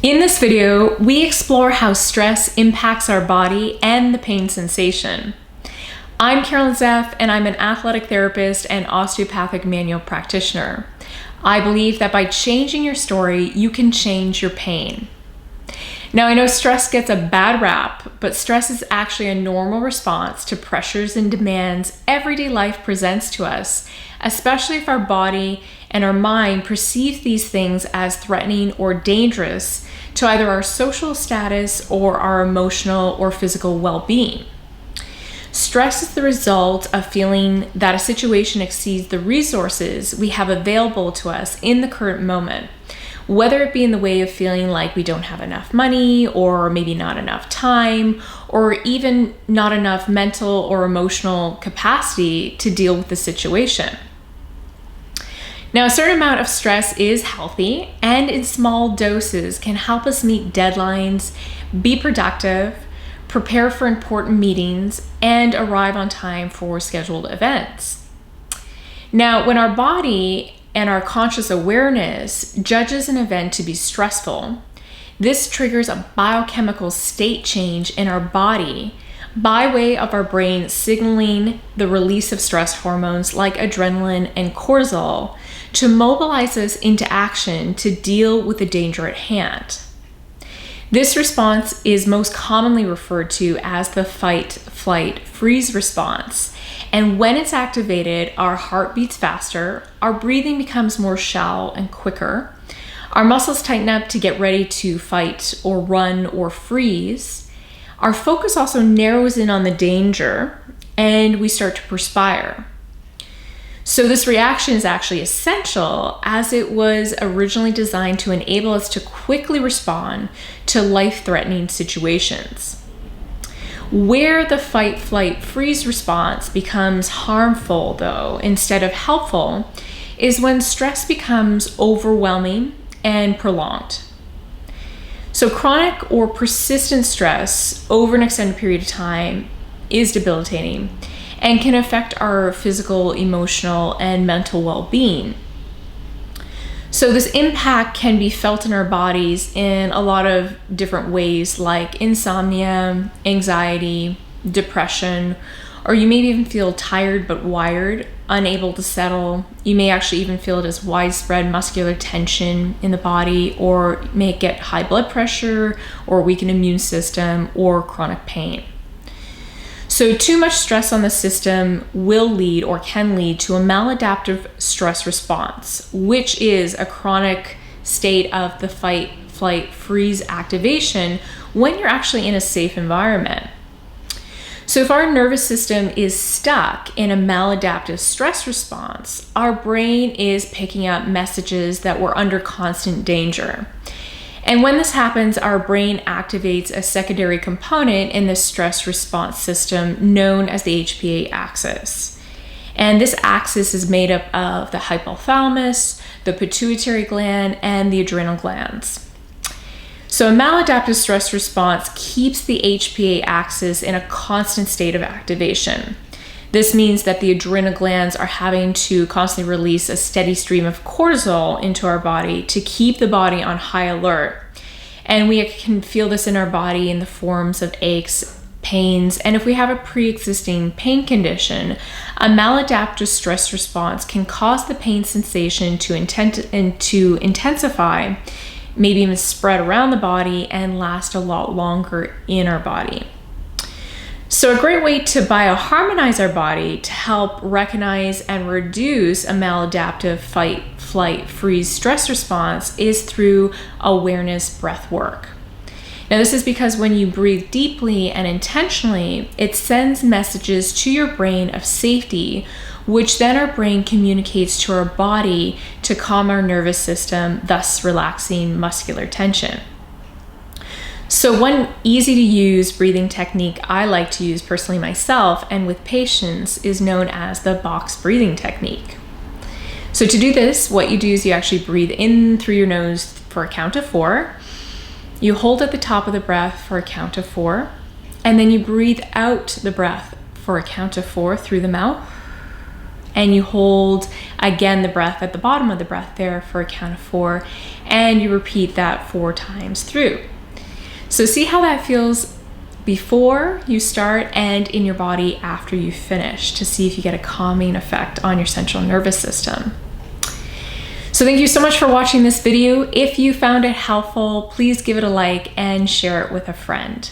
In this video, we explore how stress impacts our body and the pain sensation. I'm Carolyn Zeff, and I'm an athletic therapist and osteopathic manual practitioner. I believe that by changing your story, you can change your pain. Now, I know stress gets a bad rap, but stress is actually a normal response to pressures and demands everyday life presents to us, especially if our body and our mind perceive these things as threatening or dangerous to either our social status or our emotional or physical well-being. Stress is the result of feeling that a situation exceeds the resources we have available to us in the current moment, whether it be in the way of feeling like we don't have enough money, or maybe not enough time, or even not enough mental or emotional capacity to deal with the situation. Now, a certain amount of stress is healthy, and in small doses can help us meet deadlines, be productive, prepare for important meetings, and arrive on time for scheduled events. Now, when our body and our conscious awareness judges an event to be stressful, this triggers a biochemical state change in our body by way of our brain signaling the release of stress hormones like adrenaline and cortisol to mobilize us into action to deal with the danger at hand. This response is most commonly referred to as the fight, flight, freeze response. And when it's activated, our heart beats faster, our breathing becomes more shallow and quicker, our muscles tighten up to get ready to fight or run or freeze. Our focus also narrows in on the danger, and we start to perspire. So this reaction is actually essential, as it was originally designed to enable us to quickly respond to life-threatening situations. Where the fight, flight, freeze response becomes harmful, though, instead of helpful, is when stress becomes overwhelming and prolonged. So chronic or persistent stress over an extended period of time is debilitating and can affect our physical, emotional, and mental well-being. So this impact can be felt in our bodies in a lot of different ways, like insomnia, anxiety, depression, or you may even feel tired but wired, unable to settle. You may actually even feel it as widespread muscular tension in the body, or may get high blood pressure, or weakened immune system, or chronic pain. So too much stress on the system will lead or can lead to a maladaptive stress response, which is a chronic state of the fight, flight, freeze activation when you're actually in a safe environment. So if our nervous system is stuck in a maladaptive stress response, our brain is picking up messages that we're under constant danger. And when this happens, our brain activates a secondary component in the stress response system known as the HPA axis. And this axis is made up of the hypothalamus, the pituitary gland, and the adrenal glands. So a maladaptive stress response keeps the HPA axis in a constant state of activation. This means that the adrenal glands are having to constantly release a steady stream of cortisol into our body to keep the body on high alert. And we can feel this in our body in the forms of aches, pains, and if we have a pre-existing pain condition, a maladaptive stress response can cause the pain sensation to intensify, maybe even spread around the body and last a lot longer in our body. So a great way to bioharmonize our body to help recognize and reduce a maladaptive fight, flight, freeze stress response is through awareness breath work. Now, this is because when you breathe deeply and intentionally, it sends messages to your brain of safety, which then our brain communicates to our body to calm our nervous system, thus relaxing muscular tension. So one easy to use breathing technique I like to use personally myself and with patients is known as the box breathing technique. So to do this, what you do is you actually breathe in through your nose for a count of 4. You hold at the top of the breath for a count of 4, and then you breathe out the breath for a count of 4 through the mouth, and you hold again the breath at the bottom of the breath there for a count of 4, and you repeat that 4 times through. So see how that feels before you start and in your body after you finish, to see if you get a calming effect on your central nervous system. So thank you so much for watching this video. If you found it helpful, please give it a like and share it with a friend.